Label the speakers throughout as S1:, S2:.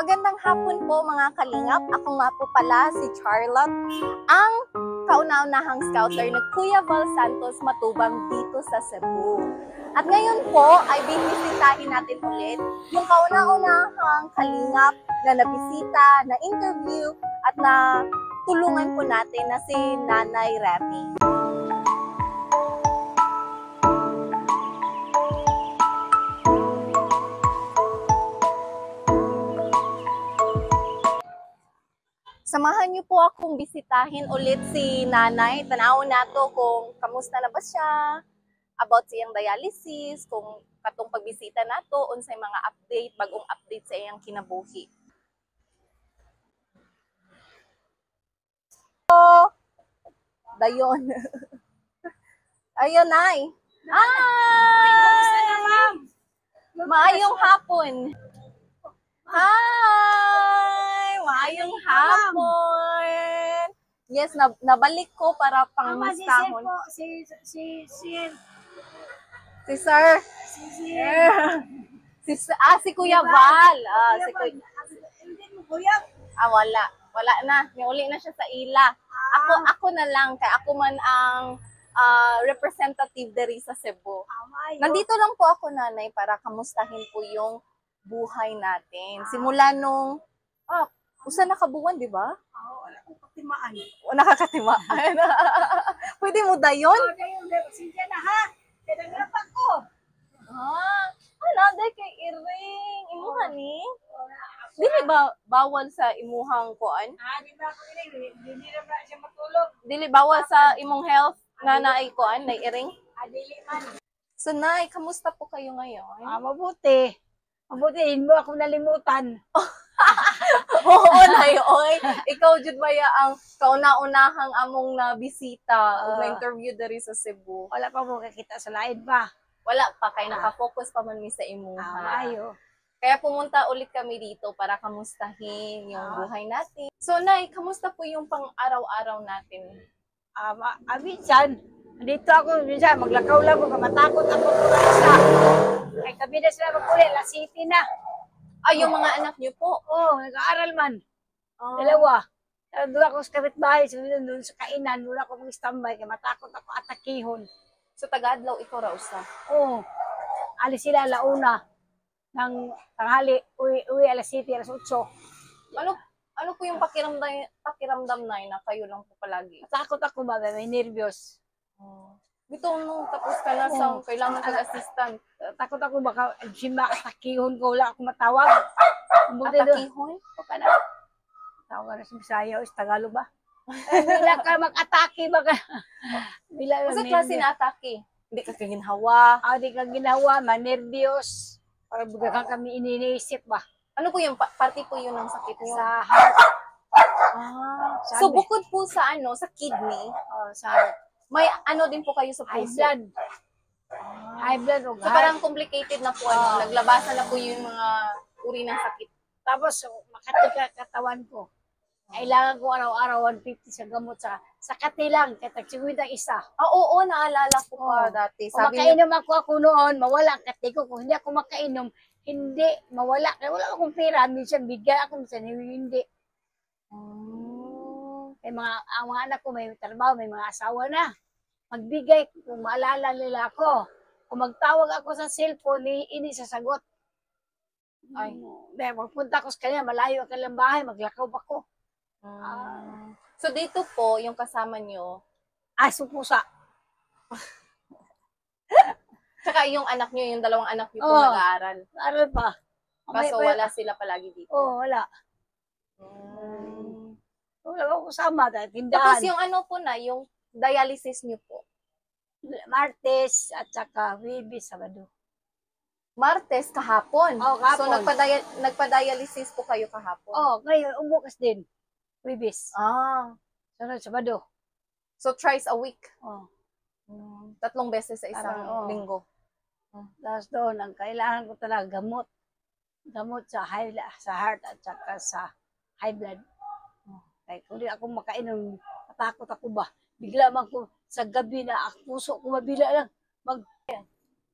S1: Magandang hapon po mga kalingap. Ako nga po pala si Charlotte, ang kauna-unahang scouter ng Kuya Val Santos Matubang dito sa Cebu. At ngayon po ay bibisitahin natin ulit yung kauna-unahang kalingap na nabisita, na interview at na tulungan po natin na si Nanay Remy. Samahan niyo po akong bisitahin ulit si Nanay. Tanawon nato kung kamusta na ba siya, about sa iyang dialysis, kung katong pagbisita nato, unsay mga update, bagong update sa iyang kinabuhi. So, dayon. Ayun, Nay. Hi! Maayong hapon. Hi! Maayong hapon! Yes, nabalik ko para pangmustahon.
S2: Si
S1: Sir. Si Kuya Val.
S2: Hindi mo kuya.
S1: Wala. Wala na. Niuli na siya sa ila. Ako na lang. Kaya ako man ang representative diri sa Cebu. Nandito lang po ako, Nanay, para kamustahin po yung buhay natin. Simula nung, usa nakabuwan, di ba?
S2: Wala akong patimaan.
S1: Nakakatimaan. Pwede mo dayon?
S2: Dayon, sige na ha. Kaya naglapak ko.
S1: Day kay Iring. Imuha ni? Dili ba bawal sa imuhang kuan?
S2: Di ba ako hindi na ba siya matulog?
S1: Dili bawal sa imong health na naay kuan, na Iring?
S2: Dili man.
S1: So, Nay, kamusta po kayo ngayon?
S2: Mabuti. Mabuti, hindi mo ako nalimutan.
S1: Oo, Nay, oy. Ikaw, Jud Maya, ang kauna-unahang among nabisita o na-interview dari sa Cebu.
S2: Wala pa mo kakita sa lain pa.
S1: Wala pa, kay nakafocus pa man mi sa imuha.
S2: Ayo.
S1: Kaya pumunta ulit kami dito para kamustahin yung buhay natin. So, Nay, kamusta po yung pang-araw-araw natin?
S2: Minsan, dito ako, minsan, maglakaw lang ako, matakot ako sa isa. Ay, kami na sila magkuli, La City na.
S1: Yung mga anak niyo po?
S2: Nag-aaral man. Dalawa. Doon ako sa kapitbahay, doon sa kainan, doon ako mag-standby, kaya matakot ako atakihon.
S1: So, taga-adlaw ikaw raw sa?
S2: Alis sila launa ng tanghali, uwi alas 7, alas 8.
S1: Ano po yung pakiramdam na kayo lang po palagi?
S2: Matakot ako ba, may nervyos.
S1: Dito nung tapos ka na sa kailangan kag-assistant.
S2: Takot ako baka simba atakihon ko, wala ako matawag.
S1: Atakihon?
S2: O ka na. Tawag na sa Bisaya o Tagalog ba? Bila ka mag-atake baka.
S1: Kasi klase na atake. Hindi ka kaginhawa.
S2: Hindi ka ginawa, manervyos. Para buga kami iniisip ba?
S1: Ano po yung parte po yun ng sakit niyo?
S2: Sa heart.
S1: So bukod po sa sa kidney,
S2: Sa heart.
S1: may din po kayo sa
S2: High
S1: puso.
S2: blood. High blood o
S1: So parang complicated na po naglabasan na po yung mga uri ng sakit.
S2: Tapos makatika katawan ko. Kailangan ko araw-araw 150 sa gamot sa katilang kaya tagsigwid ang isa.
S1: Oo, naalala ko pa dati.
S2: Kung makainom ako noon, mawala ang kati ko. Kung hindi ako makainom, hindi, mawala. Kaya wala akong pera. Minsan bigyan ako, minsan hindi. Ang mga anak ko may trabaho, may mga asawa na. Magbigay kung maalala nila ako. Kung magtawag ako sa cellphone, ini sasagot. Dahil magpunta ko sa kanya, malayo ang kanilang bahay, maglakaw pa ko.
S1: So dito po, yung kasama nyo,
S2: Supusa.
S1: tsaka yung anak nyo, yung dalawang anak nyo po nag-aaral.
S2: Aral pa.
S1: Kaso wala sila palagi dito.
S2: Wala. Wala ako kasama dahil
S1: Tapos
S2: tindahan.
S1: yung po yung dialysis nyo po.
S2: Martes at saka Webes, Sabado.
S1: Martes kahapon.
S2: Kahapon.
S1: So nagpa-dialysis po kayo kahapon.
S2: Ngayon, umukas din. Webes. Sunod, Sabado.
S1: So thrice a week. 3 beses sa isang
S2: Parang,
S1: linggo.
S2: Tapos doon, ang kailangan ko talaga gamot. Gamot sa heart at saka sa high blood. Kaya kung di ako makainom, matakot ako ba? Bigla man ko sa gabi na puso ko mabila lang.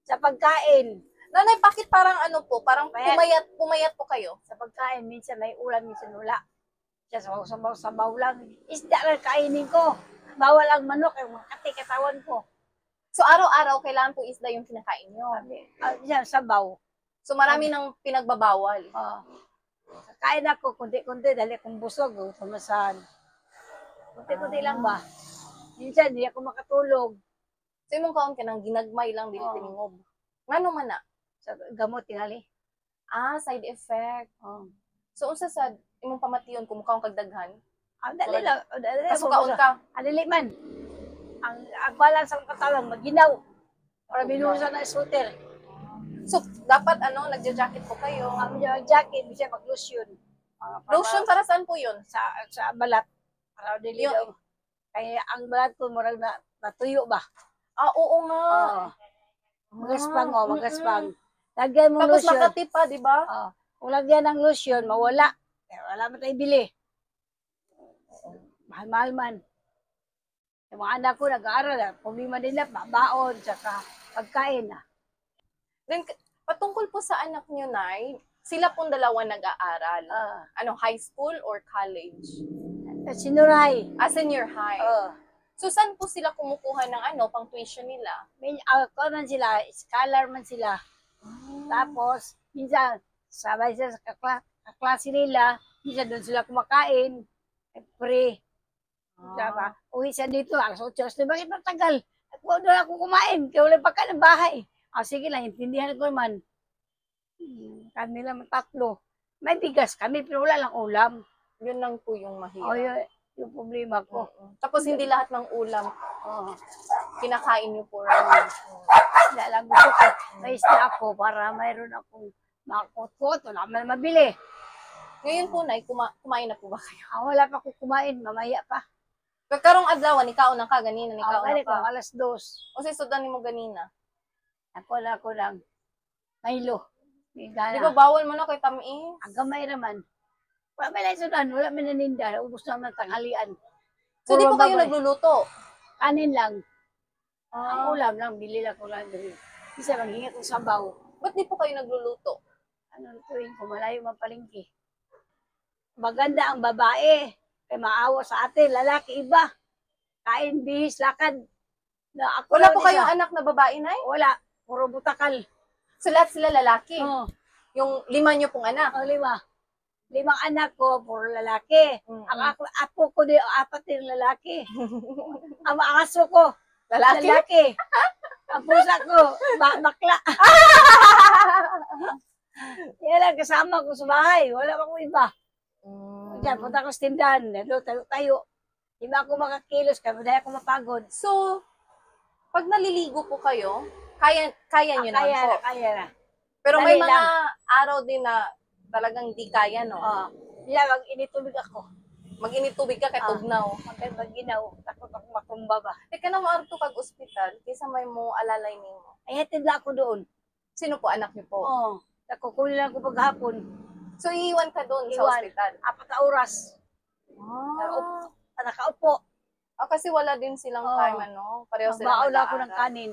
S2: Sa pagkain,
S1: Nanay, bakit parang ano po, parang
S2: Payat.
S1: pumayat po kayo?
S2: Sa pagkain, minsan may ulam, minsan wala. Siya sabaw lang. Isda lang kainin ko. Bawal ang manok, yung makati katawan ko.
S1: So, araw-araw, kailangan po isda yung kinakain nyo.
S2: Siya, sabaw.
S1: So, marami nang pinagbabawal.
S2: Kain ako, kunti-kunti, dali akong busog, tumasan. Kunti-kunti lang ba? Minsan, hindi ako makatulog.
S1: So, imong kaon ka nang ginagmay lang, dili tiningob. Ngano man na?
S2: Sa gamot, tingali.
S1: Side effect.
S2: Oh.
S1: So, unsa sad imong pamation kung mukhaong kagdaghan?
S2: Dali lang. Dali lang.
S1: Kasukaon ka.
S2: Dali man. Ang balance ng katawan, maginaw. Para binuhusan ng scooter.
S1: So, dapat nagja-jacket po kayo.
S2: Ang jacket, bisa mag-lotion.
S1: Lotion para saan po yun?
S2: Sa balat. Para dili daw. Kaya ang balat ko, marag natuyo ba?
S1: Oo nga.
S2: Magaspang, magaspang. Lagyan mo
S1: Tapos
S2: lotion.
S1: makati pa, di ba?
S2: Kung lagyan ng lotion, mawala. Wala mo tayo bili. Mahal-mahal man. Yung mga anak ko nag-aaral, problema nila, baon, tsaka pagkain.
S1: Then, patungkol po sa anak nyo, Nay, sila pong dalawa nag-aaral. High school or college?
S2: Sinuray.
S1: Senior high. So, saan po sila kumukuha ng pang tuition nila?
S2: Ako man sila, scholar man sila. Tapos, minsan, sabay sila sa kaklase nila, minsan doon sila kumakain, free. Diba? Uwi siya dito, alas 8, bakit matagal? Doon ako kumain, kaya wala pa ka ng bahay. Sige lang, intindihan ko naman. Kanila tatlo. May bigas kami, pero wala lang ulam.
S1: Yun lang po yung mahirap.
S2: Yung problema ko.
S1: Tapos hindi lahat ng ulam kinakain niyo po.
S2: Wala lang gusto ko. May isda ako para mayroon akong makakot-kot. Wala man mabili.
S1: Ngayon po, Nay, kumain na po ba kayo?
S2: Wala pa ko kumain, mamaya pa.
S1: Karong adlaw, nikaon na ka, ganina, nikaon na
S2: Ko,
S1: ka.
S2: alas 2.
S1: O sudan mo ganina.
S2: Ako lang. Milo.
S1: Di ba bawal mo na kay Tami?
S2: Ang gamay naman. Wala may laisudan, wala may naninda. Ubus naman tanghalian.
S1: So, di po kayo nagluluto?
S2: Kanin lang. Ang ulam lang, bili lang ko lang. Isa maghingat ng sabaw.
S1: Ba't di po kayo nagluluto?
S2: Tuwing ko malayo mapalingki. Maganda ang babae. Kaya maawa sa atin, lalaki iba. Kain, bihis, lakad.
S1: Wala po kayong anak na babae, Nay?
S2: Wala, puro butakal.
S1: So, lahat sila lalaki? Yung 5 nyo pong anak?
S2: 5. 5 anak ko, puro lalaki. Ang apo ko, 4 din lalaki. Ang aso ko, lalaki. Ang pusa ko, bakla. Yan lang, kasama ko sa bahay. Wala pa akong iba. Diyan, punta ko sa tindahan. Tayo. Di ba ako makakilos? Kaya ako mapagod.
S1: So, pag naliligo po kayo, kaya nyo naman po?
S2: Kaya na.
S1: Pero may
S2: Dali
S1: mga
S2: lang.
S1: araw din na talagang di kaya, no?
S2: Diyan, mag-initubig ako.
S1: Mag-init tubig ka kay tugnaw.
S2: Mag-ginaw. Takot ako matumba ba.
S1: Teka na maarto kag ospital, kaysa may mo alalay nimo.
S2: Ay, hatid na ako doon.
S1: Sino po anak niyo po?
S2: Nakukunin lang ako paghapon.
S1: So, iiwan ka doon sa
S2: Iwan.
S1: ospital?
S2: 4 na oras. Nakaupo.
S1: Kasi wala din silang time, Pareho silang
S2: Magbaon ako ng kanin.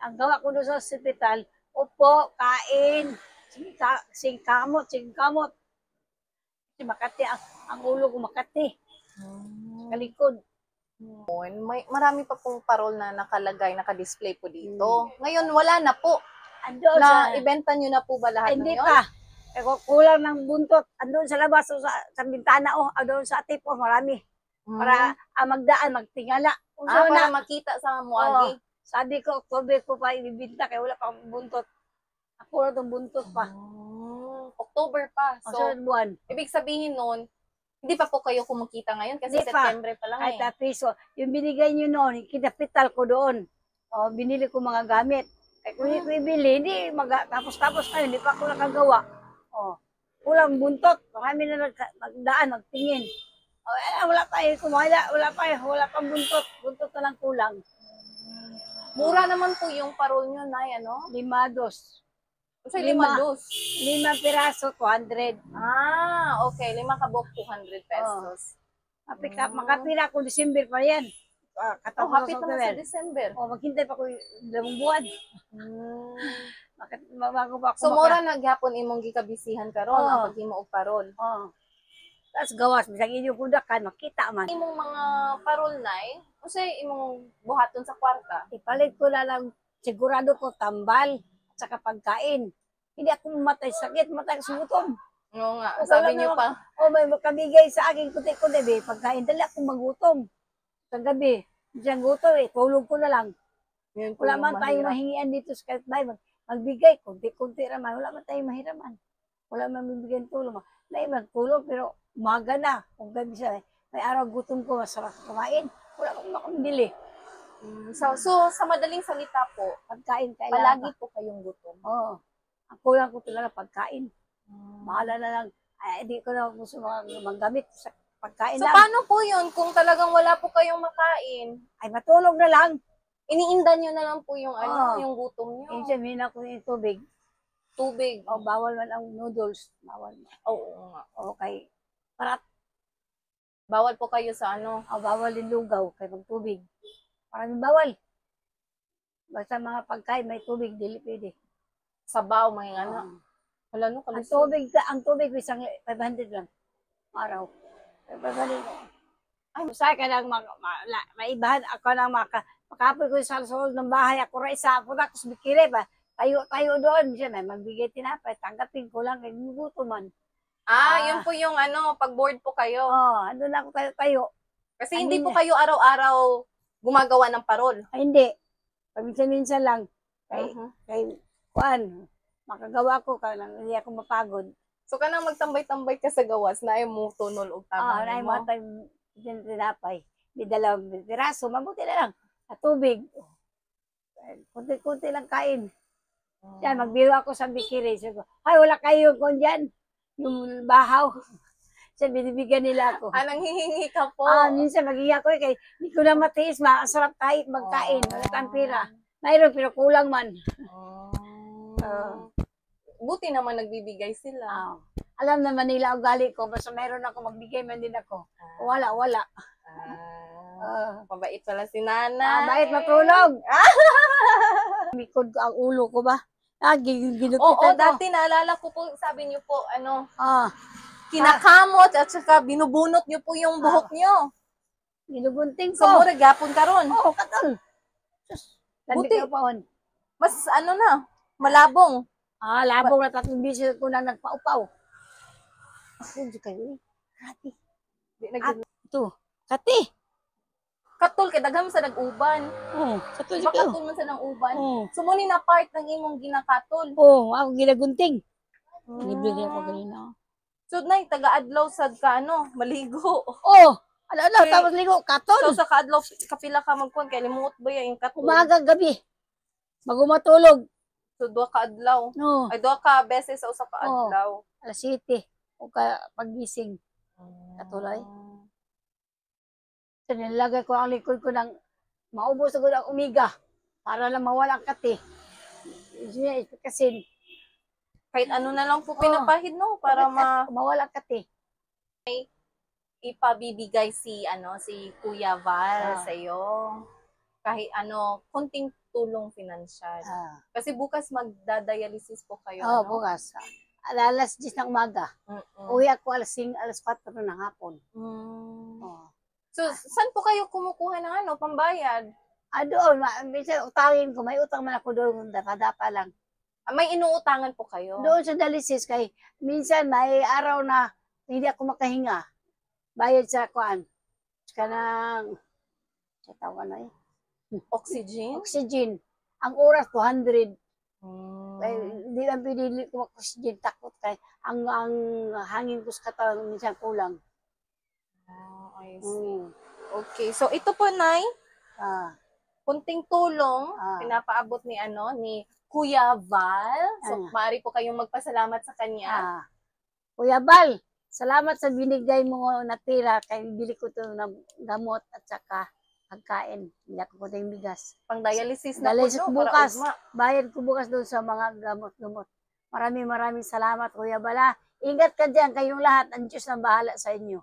S2: Ang gawa ko doon sa ospital, upo, kain, singkamot. Makati, ang ulo ko makati. Kalikod.
S1: Marami pa pong parol na nakalagay, nakadisplay po dito. Ngayon, wala na po.
S2: Andun
S1: ibenta nyo na po ba lahat
S2: hindi
S1: ng yun?
S2: pa. Kulang ng buntot. Andun sa labas, sa bintana, andun sa atip, marami. Para magdaan, magtingala.
S1: Para makita sa muagi.
S2: Sabi ko, October ko pa ibibinta, kaya wala pang buntot. Ako na itong buntot pa.
S1: October pa. So,
S2: buwan.
S1: ibig sabihin nun, hindi pa po kayo kumikita ngayon kasi September pa lang
S2: kahit piso. Yung binigay nyo noon, kinapital ko doon. Binili ko mga gamit. Kaya kung hindi ko ibili, hindi tapos kayo, hindi pa ako nakagawa. Kulang buntot. Kami na magdaan, magtingin. Wala pang buntot. Buntot na lang kulang.
S1: Mura naman po yung parol nyo, Nay,
S2: 5
S1: So, 5
S2: piraso, 200.
S1: Okay. 5 kabok, 200 pesos.
S2: Makapira ko December pa yan.
S1: Hapit naman sa December.
S2: Maghintay pa ko 2 buwan. Bakit bago pa ako
S1: So mura naghapon imong gikabisihan karon
S2: Oo.
S1: ang paghimo og parol.
S2: Oh. Tapos gawas, bisag inyo kudakan, makita man.
S1: Imong mga parol nay, unsay imong buhaton sa kwarta?
S2: Ipalit ko na lang, sigurado ko tambal at saka pagkain. Hindi ako mamatay sakit, matay sa gutom.
S1: Oo nga,
S2: O,
S1: sabi
S2: wala
S1: niyo
S2: na-
S1: pa.
S2: O may makabigay sa akin kuti-kuti, be. Pagkain, dali akong magutom. Sa gabi, siyang gutom eh, tulog ko na lang.
S1: Yun po
S2: Wala
S1: yung
S2: man tayong
S1: mahirap.
S2: mahingian dito sa kahit bahay. Magbigay, kunti-kunti raman. Wala man tayong mahiraman. Wala man bibigyan tulong. Magtulong, pero umaga na. Kung gabi siya, may araw gutom ko, masarap kumain. Wala akong makambili.
S1: So sa madaling salita po,
S2: Pagkain,
S1: palagi
S2: kailangan.
S1: po kayong gutom.
S2: Oo. Ang kulang ko talaga pagkain. Bahala na lang. Ay, hindi ko na gusto manggamit sa pagkain
S1: So
S2: lang.
S1: paano po yun kung talagang wala po kayong makain?
S2: Ay, matulog na lang.
S1: Iniindan nyo na lang po yung
S2: Oo.
S1: yung gutom nyo.
S2: Minsan, mina ko yung tubig.
S1: Tubig.
S2: O, bawal man ang noodles. Bawal man.
S1: Oo nga.
S2: Okay. Para,
S1: Bawal po kayo sa
S2: bawal din lugaw kay magtubig. Maraming bawal. Basta mga pagkain, may tubig, dili pwede.
S1: sabaw, mga ano. Wala no,
S2: Ang
S1: kalusog.
S2: tubig, isang 500 lang. Araw. 500. Ay, usay ka lang, maibahan ako lang makapoy ko sa loob ng bahay. Ako rin isa, punta ko sa bikire ba. Tayo doon. Siya may magbigay tinapay. Tanggapin ko lang, kay guguto man.
S1: Yun po yung pag bored po kayo.
S2: Ando na ako tayo.
S1: Kasi hindi po kayo araw-araw gumagawa ng parol.
S2: Ay, hindi. Paminsan-minsan lang. Kay,
S1: Mhm.
S2: kuan, makagawa ko ka lang, hindi ako mapagod.
S1: So kanang magtambay-tambay ka sa gawas na mo tunol og tabang
S2: Ay,
S1: mo.
S2: mga tayo tinapay. May dalawang piraso, mabuti na lang. At tubig. Kunti-kunti lang kain. Yan, magbiro ako sa bikiri. Sabi ko, ay, wala kayo kung dyan. Yung bahaw. Siya, binibigyan nila ako.
S1: Nanghihingi ka po.
S2: Minsan magiya ko, kay hindi ko na matiis, masarap tayo magkain. Wala tayong pira. Mayroon, pero kulang man.
S1: Buti naman nagbibigay sila.
S2: Alam naman nila ugali ko, basta mayroon ako, magbigay man din ako. Wala.
S1: Mabait pala si Nana.
S2: Bait matulog. Mikod ko ang ulo ko ba? Ginupitan
S1: Oo,
S2: ko.
S1: dati naalala ko po, sabi niyo po, kinakamot at saka binubunot niyo po yung buhok niyo.
S2: Ginugunting
S1: So,
S2: ko.
S1: mura gapon karon.
S2: Oo, katol. Buti.
S1: Buti.
S2: Ko pa on.
S1: Mas malabong.
S2: Labong na 3 bisis ko na nagpaupaw. Hindi kayo eh. Kati. Ito. Kati.
S1: Katul kay daghang sa nag-uban.
S2: Katol
S1: Katul man sa nang uban.
S2: Oo.
S1: So mo ni na part ng imong ginakatol.
S2: Ako ginagunting. Libre din ako ganina.
S1: So nay taga-adlaw sad ka maligo.
S2: Ano, tapos ligo, katol.
S1: So sa kaadlaw kapila ka magkuan kay limuot ba yung katul?
S2: Umaga, gabi. Magumatulog.
S1: So duha ka adlaw.
S2: No.
S1: Ay duha ka beses sa usa ka adlaw.
S2: Alas 7. O pagising. Katuloy. So, nilagay ko ang likod ko ng maubos ako ng umiga para lang mawala ang kati. Kasi
S1: Kahit ano na lang po pinapahid para
S2: mawala ang kati.
S1: ipabibigay si Kuya Val sa iyo. Kahit konting tulong pinansyal. Kasi bukas magdadialysis po kayo.
S2: Bukas. Alas 10 ng umaga. Uwi ako alas 4 ng hapon.
S1: So, saan po kayo kumukuha ng pambayad?
S2: Doon, minsan utangin ko, may utang man ako doon, dapa-dapa lang.
S1: May inuutangan po kayo?
S2: Doon sa dialysis, kay minsan may araw na hindi ako makahinga. Bayad sa kuan. Kanang, sa tawa na
S1: Oxygen?
S2: Oxygen. Ang oras, 200. Hindi lang pinili ko oxygen, takot kay ang hangin ko sa katawan minsan kulang.
S1: I see. Okay, so ito po Nay, kunting tulong pinapaabot ni Kuya Val. So maaari po kayong magpasalamat sa kanya.
S2: Kuya Val, salamat sa binigay mo na tira kay bili ko to ng gamot at saka pagkain. Hindi ako kuting bigas.
S1: Pang dialysis na
S2: Dialysis
S1: po
S2: bukas.
S1: para ugma.
S2: Bayad ko bukas doon sa mga gamot-gamot. Maraming salamat, Kuya Bala. Ingat ka dyan, kayong lahat. Ang Diyos ang bahala sa inyo.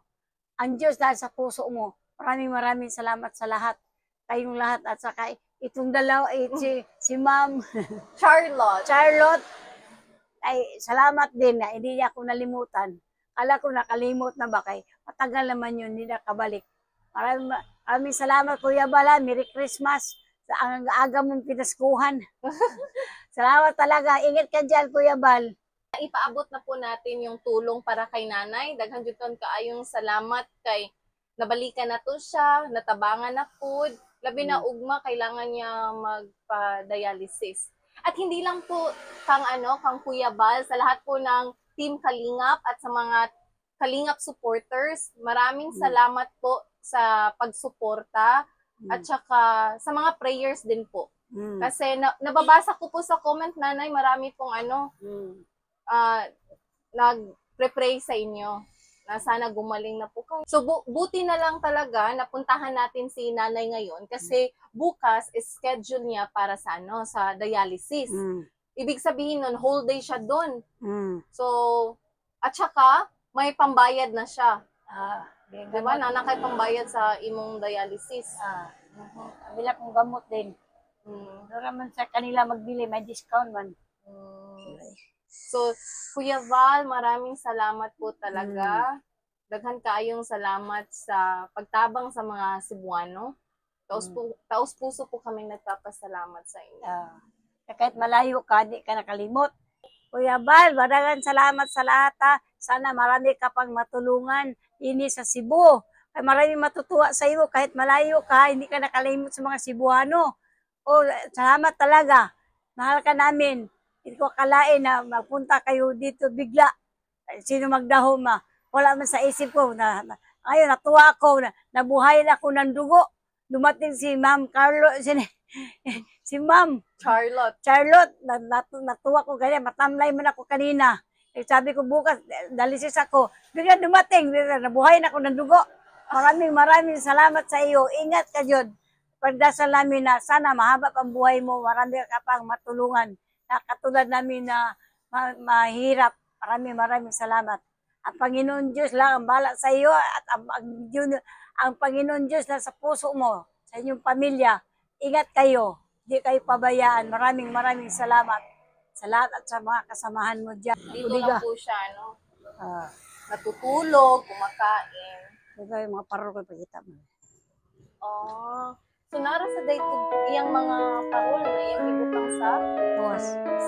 S2: Ang Diyos dahil sa puso mo. Maraming salamat sa lahat. Kayong lahat at saka itong dalawa, si Ma'am
S1: Charlotte.
S2: ay salamat din na hindi niya ako nalimutan. Kala ko nakalimot na ba kay matagal naman yun, hindi nakabalik. Maraming salamat Kuya Bala, Merry Christmas. Sa ang aga mong pinaskuhan. Salamat talaga. Ingat ka dyan, Kuya Bal.
S1: Ipaabot na po natin yung tulong para kay nanay. Daghan jud kon kaayong salamat kay nabalikan na to siya, natabangan na food. Labi na ugma kailangan niya magpa-dialysis. At hindi lang po kang Kuya Bal, sa lahat po ng Team Kalingap at sa mga Kalingap supporters, maraming salamat po sa pagsuporta at saka sa mga prayers din po. Kasi nababasa ko po sa comment, nanay, marami pong nag-pray sa inyo na sana gumaling na po kayo. So buti na lang talaga napuntahan natin si nanay ngayon kasi bukas is schedule niya para sa sa dialysis. Ibig sabihin nun, whole day siya doon. So, at saka, may pambayad na siya. Diba? Nanakay pambayad sa imong dialysis.
S2: Kabila kong gamot din. Doon naman sa kanila magbili, may discount man.
S1: So, Kuya Val, maraming salamat po talaga. Daghan kaayong salamat sa pagtabang sa mga Cebuano. Taos puso po kaming nagpapasalamat sa inyo.
S2: Kahit malayo ka, di ka nakalimot. Kuya Bal, maraming salamat sa lahat. Sana marami ka pang matulungan ini sa Cebu. Kaya maraming matutuwa sa iyo kahit malayo ka, hindi ka nakalimot sa mga Cebuano. Salamat talaga. Mahal ka namin. Hindi ko akalain na magpunta kayo dito bigla. Sino magdahom wala man sa isip ko. Ngayon, natuwa ako. Nabuhayin ako ng dugo. Dumating si Ma'am si Ma'am Charlotte, natuwa ko ganyan, matamlay man ako kanina. Sabi ko bukas, dalisis ako. Bigla dumating, nabuhay na ako ng dugo. Maraming salamat sa iyo. Ingat ka dyan. Pagdasal namin na sana mahaba pang buhay mo, marami ka pang matulungan. Katulad namin na mahirap. Maraming salamat. Ang Panginoon Diyos lang ang bahala sa iyo at ang Panginoon Diyos na sa puso mo, sa inyong pamilya. Ingat kayo. Hindi kayo pabayaan. Maraming salamat sa lahat at sa mga kasamahan mo dyan.
S1: Dito lang po siya, natutulog, kumakain.
S2: Ito yung mga parol ko ipakita mo.
S1: So nara sa dayto iyang mga parol na iyang ibutang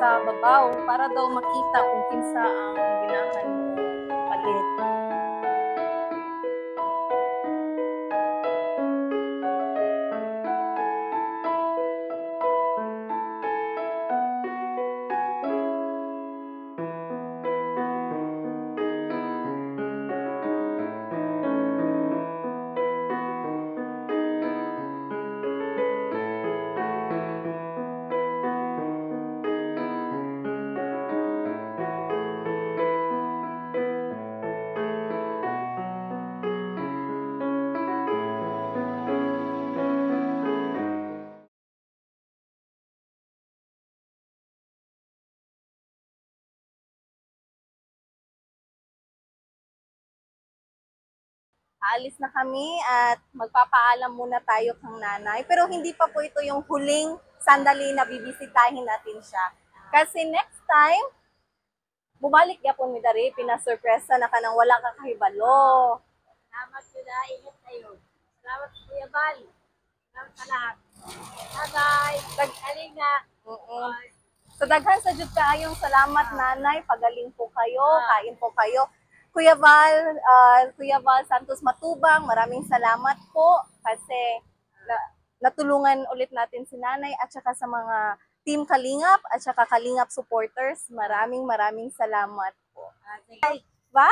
S1: sa babaw para daw makita kung kinsa ang ginahan mo palit. Aalis na kami at magpapaalam muna tayo kang nanay. Pero hindi pa po ito yung huling sandali na bibisitahin natin siya. Kasi next time, bumalik yapon mi dari, pinasurpresa na ka nang wala ka kahibalo.
S2: Salamat sila, ingat kayo. Salamat Kuya Bal. Salamat sa lahat. Bye-bye. Pagaling na.
S1: So daghan sa jud kaayong salamat nanay, pagaling po kayo, kain po kayo. Kuya Val Santos Matubang, maraming salamat po kasi natulungan ulit natin si nanay at saka sa mga Team Kalingap at saka Kalingap supporters. Maraming salamat po. Bye!